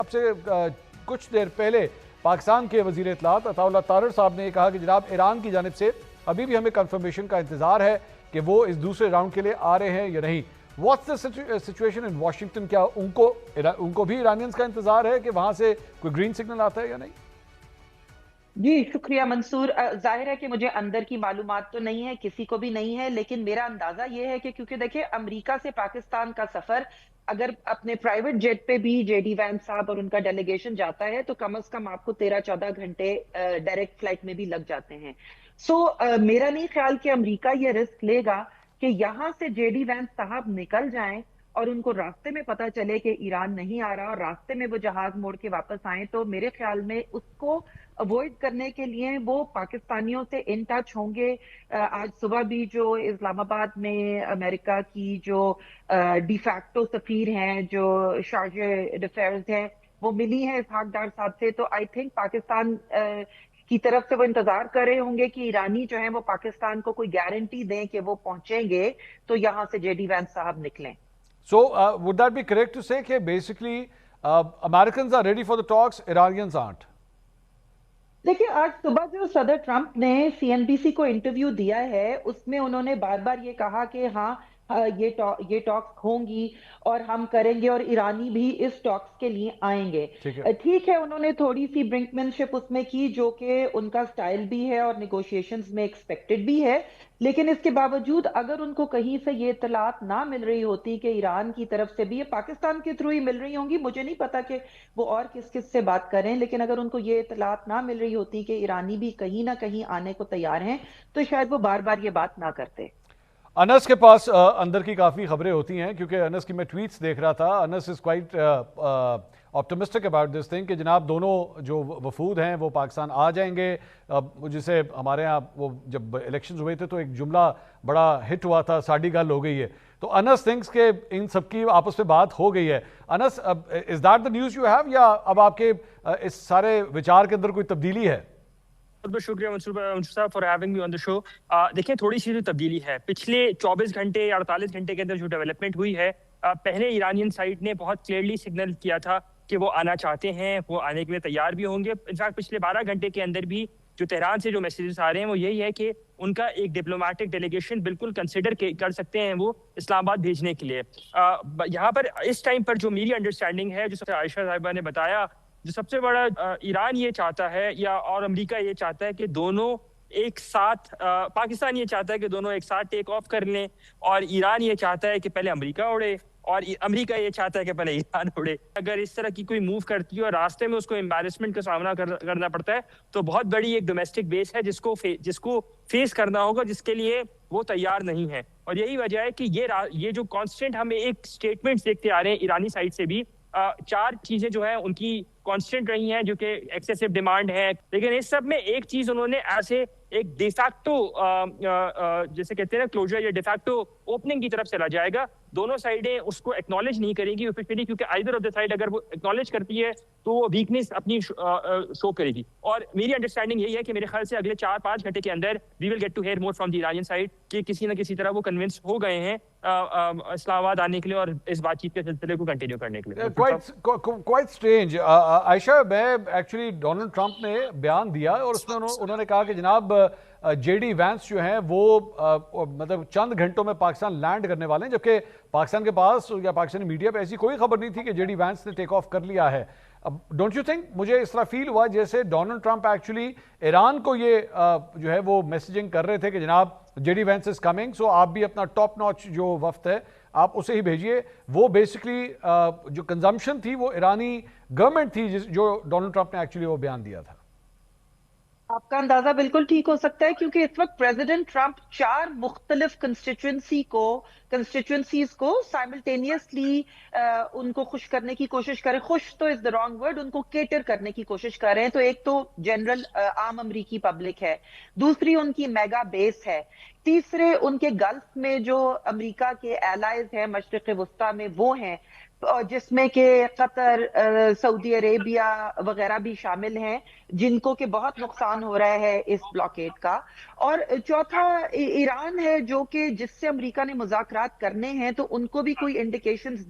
اب سے کچھ دیر پہلے پاکستان کے وزیر اطلاعات عطا اللہ طارر صاحب نے یہ کہا کہ جناب ایران کی جانب سے ابھی بھی ہمیں کنفرمیشن کا انتظار ہے کہ وہ اس دوسرے راؤنڈ کے لیے آ رہے ہیں یا نہیں. What's the situation in Washington? کیا ان کو بھی ایرانینز کا انتظار ہے کہ وہاں سے کوئی گرین سگنل آتا ہے یا نہیں؟ جی شکریہ منصور. ظاہر ہے کہ مجھے اندر کی معلومات تو نہیں ہے، کسی کو بھی نہیں ہے، لیکن میرا اندازہ یہ ہے کہ کیونکہ دیکھیں امریکہ سے پاکستان کا سفر اگر اپنے پرائیویٹ جیٹ پہ بھی جے ڈی وینس صاحب اور ان کا ڈیلیگیشن جاتا ہے تو کم از کم آپ کو 13-14 گھنٹے ڈائریکٹ فلائٹ میں بھی لگ جاتے ہیں. میرا نہیں خیال کہ امریکہ یہ رسک لے گا کہ یہاں سے جے ڈی وینس صاحب نکل جائیں اور ان کو راستے میں پتا چلے کہ ایران نہیں آ رہا اور راستے میں وہ جہاز موڑ کے واپس آئیں. تو میرے خیال میں اس کو اوائڈ کرنے کے لیے وہ پاکستانیوں سے ان ٹچ ہوں گے. آج صبح بھی جو اسلام آباد میں امریکہ کی جو ڈی فیکٹو سفیر ہیں، جو شارجہ ڈیفیئرز ہیں، وہ ملی ہیں اسحاق ڈار صاحب سے. تو آئی تھنک پاکستان کی طرف سے وہ انتظار کر رہے ہوں گے کہ ایرانی جو ہیں وہ پاکستان کو کوئی گارنٹی دیں کہ وہ پہنچیں گے تو یہاں سے جے ڈی وینس صاحب نکلیں. So would that be correct to say کہ basically Americans are ready for the talks, Iranians aren't? دیکھیں آج صبح جو صدر ٹرمپ نے سی این بی سی کو انٹرویو دیا ہے اس میں انہوں نے بار بار یہ کہا کہ ہاں یہ ٹاکس ہوں گی اور ہم کریں گے اور ایرانی بھی اس ٹاکس کے لیے آئیں گے. ٹھیک ہے انہوں نے تھوڑی سی برنکمین شپ اس میں کی جو کہ ان کا سٹائل بھی ہے اور نیگوشیشنز میں ایکسپیکٹڈ بھی ہے، لیکن اس کے باوجود اگر ان کو کہیں سے یہ اطلاعات نہ مل رہی ہوتی کہ ایران کی طرف سے بھی، یہ پاکستان کے تھرو ہی مل رہی ہوں گی، مجھے نہیں پتا کہ وہ اور کس کس سے بات کریں، لیکن اگر ان کو یہ اطلاعات نہ مل رہی ہوتی کہ ایرانی بھی کہیں نہ کہیں آنے کو تیار ہیں تو شاید وہ بار بار یہ بات نہ کرتے. انس کے پاس اندر کی کافی خبریں ہوتی ہیں کیونکہ انس کی میں ٹویٹس دیکھ رہا تھا. Anas is quite optimistic about this thing کہ جناب دونوں جو وفود ہیں وہ پاکستان آ جائیں گے. جسے ہمارے ہاں وہ جب الیکشنز ہوئے تھے تو ایک جملہ بڑا ہٹ ہوا تھا، ساڑھی گل ہو گئی ہے. تو انس تھنکس کہ ان سب کی آپس میں بات ہو گئی ہے. Anas is that the news you have یا اب آپ کے اس سارے وچار کے اندر کوئی تبدیلی ہے؟ بہت بہت شکریہ منصور صاحب فار ہیونگ می آن دا شو. دیکھیں تھوڑی سی جو تبدیلی ہے پچھلے 24 گھنٹے یا 48 گھنٹے کے اندر جو ڈیولپمنٹ ہوئی ہے، پہلے ایرانین سائڈ نے بہت کلیئرلی سگنل کیا تھا کہ وہ آنا چاہتے ہیں، وہ آنے کے لیے تیار بھی ہوں گے. انفیکٹ پچھلے 12 گھنٹے کے اندر بھی جو تہران سے جو میسیجز آ رہے ہیں وہ یہی ہے کہ ان کا ایک ڈپلومیٹک ڈیلیگیشن بالکل کنسیڈر کر سکتے ہیں وہ اسلام آباد بھیجنے کے لیے. یہاں پر اس ٹائم پر جو میری انڈرسٹینڈنگ ہے، جو عائشہ صاحبہ نے بتایا، جو سب سے بڑا ایران یہ چاہتا ہے یا اور امریکہ یہ چاہتا ہے کہ دونوں ایک ساتھ، پاکستان یہ چاہتا ہے کہ دونوں ایک ساتھ ٹیک آف کر لیں، اور ایران یہ چاہتا ہے کہ پہلے امریکہ اڑے اور امریکہ یہ چاہتا ہے کہ پہلے ایران اڑے. اگر اس طرح کی کوئی موو کرتی ہے اور راستے میں اس کو امبیرسمنٹ کا سامنا کرنا پڑتا ہے تو بہت بڑی ایک ڈومیسٹک بیس ہے جس کو فیس کرنا ہوگا، جس کے لیے وہ تیار نہیں ہے. اور یہی وجہ ہے کہ یہ جو کانسٹنٹ ہمیں ایک سٹیٹمنٹس دیکھتے آ رہے ہیں ایرانی سائڈ سے بھی، 4 چیزیں جو ہیں ان کی کانسٹنٹ رہی ہیں جو کہ ایکسیسو ڈیمانڈ ہے. لیکن اس سب میں ایک چیز انہوں نے ایسے ایک ڈیفیکٹو جیسے کہتے ہیں نا کلوجر یا ڈیفیکٹو اوپننگ کی طرف چلا جائے گا. دونوں سائڈیں اس کو ایکنالج نہیں کریں گی اوفیشلی، کیونکہ آئدر آف دا سائڈ اگر وہ ایکنالج کرتی ہے تو وہ ویکنیس اپنی شو کرے گی. اور میری انڈرسٹینڈنگ یہی ہے کہ میرے خیال سے اگلے 4-5 گھنٹے کے اندر we will get to hear more from the Iranian side کہ کسی نہ کسی طرح وہ کنونس ہو گئے ہیں اسلام آباد آنے کے لیے اور اس بات چیت کے سلسلے کو کنٹینیو کرنے کے لیے. Quite strange. عائشہ، میں ایکچولی ڈونلڈ ٹرمپ نے بیان دیا اور اس میں انہوں نے کہا کہ جناب جے ڈی وینس جو ہیں وہ مطلب چند گھنٹوں میں پاکستان لینڈ کرنے والے ہیں، جبکہ پاکستان کے پاس یا پاکستانی میڈیا پہ ایسی کوئی خبر نہیں تھی کہ جے ڈی وینس نے ٹیک آف کر لیا ہے. ڈونٹ یو تھنک، مجھے اس طرح فیل ہوا جیسے ڈونلڈ ٹرمپ ایکچولی ایران کو یہ جو ہے وہ میسیجنگ کر رہے تھے کہ جناب J D Vance is coming, so آپ بھی اپنا ٹاپ ناچ جو وفد ہے آپ اسے ہی بھیجیے. وہ بیسکلی جو کنزمپشن تھی وہ ایرانی گورنمنٹ تھی جو ڈونلڈ ٹرمپ نے ایکچولی وہ بیان دیا تھا. آپ کا اندازہ بالکل ٹھیک ہو سکتا ہے کیونکہ اس وقت پریزیڈنٹ ٹرمپ 4 مختلف کنسٹیچوئنسیز کو سائملٹینیسلی ان کو خوش کرنے کی کوشش کریں. خوش تو از دا رانگ ورڈ، ان کو کیٹر کرنے کی کوشش کر رہے ہیں. تو ایک تو جنرل عام امریکی پبلک ہے، دوسری ان کی میگا بیس ہے، تیسرے ان کے گلف میں جو امریکہ کے ایلائز ہیں مشرق وسطیٰ میں وہ ہیں، جس میں کہ قطر، سعودی عربیہ وغیرہ بھی شامل ہیں جن کو کہ بہت نقصان ہو رہا ہے اس بلاکیڈ کا. اور چوتھا ایران ہے جو کہ جس سے امریکہ نے مذاکرات کرنے ہیں تو ان کو بھی کوئی indications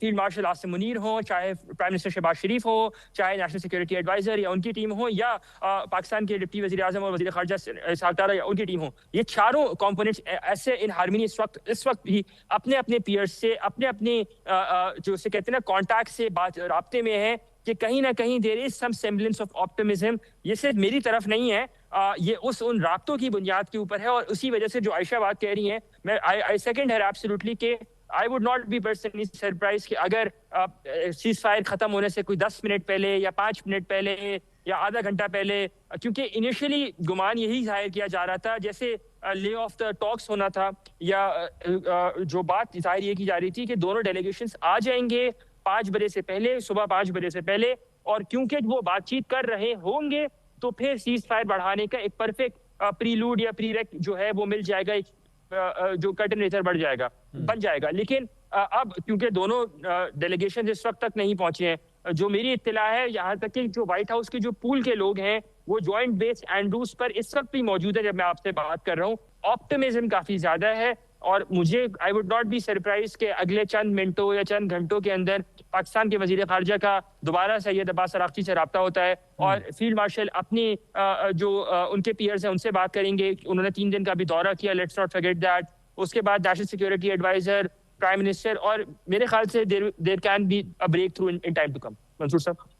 field marshal Asim Munir ہوں، چاہے پرائم منسٹر شہباز شریف ہو، چاہے نیشنل سیکورٹی ایڈوائزر یا ان کی ٹیم ہو، یا پاکستان کے ڈپٹی وزیر اعظم اور وزیر خارجہ اسحاق دارا یا ان کی ٹیم ہو، یہ چاروں کمپوننٹس ایسے ان ہارمونی اس وقت بھی اپنے اپنے پیئرز سے، اپنے اپنے جو اسے کہتے ہیں نا کانٹیکٹ سے رابطے میں ہیں کہ کہیں نہ کہیں دیر از سم سیمبلنس آف آپٹمزم. یہ صرف میری طرف نہیں ہے، یہ ان رابطوں کی بنیاد کے اوپر ہے، اور اسی وجہ سے جو عائشہ بات کہہ رہی ہیں، میں آئی سیکنڈ ہر ایبسولوٹلی کہ I would not be personally surprised کہ اگر سیز فائر ختم ہونے سے کوئی 10 منٹ پہلے یا 5 منٹ پہلے یا آدھا گھنٹہ پہلے، کیونکہ انیشلی گمان یہی ظاہر کیا جا رہا تھا جیسے لے آف دا ٹاکس ہونا تھا، یا جو بات ظاہر یہ کی جا رہی تھی کہ دونوں ڈیلیگیشنز آ جائیں گے 5 بجے سے پہلے، صبح 5 بجے سے پہلے، اور کیونکہ وہ بات چیت کر رہے ہوں گے تو پھر سیز فائر بڑھانے کا ایک پرفیکٹ پریلوڈ یا پری-ریک جو ہے وہ مل جائے گا، جو کرٹن ریزر بن جائے گا. لیکن اب کیونکہ دونوں ڈیلیگیشن اس وقت تک نہیں پہنچے ہیں، جو میری اطلاع ہے یہاں تک کہ جو وائٹ ہاؤس کے جو پول کے لوگ ہیں وہ جوائنٹ بیس اینڈروز پر اس وقت بھی موجود ہے جب میں آپ سے بات کر رہا ہوں. آپٹمزم کافی زیادہ ہے، اور مجھے I would not be surprised کہ اگلے چند منٹوں یا چند گھنٹوں کے اندر پاکستان کے وزیر خارجہ کا دوبارہ سید عباس اراغچی سے رابطہ ہوتا ہے، اور فیلڈ مارشل اپنی جو ان کے پیئرز ہیں ان سے بات کریں گے. انہوں نے 3 دن کا بھی دورہ کیا، لیٹس ناٹ فرگیٹ دیٹ. اس کے بعد national security adviser, prime minister, اور میرے خیال سے there can be a breakthrough in time to come. Mansoor صاحب.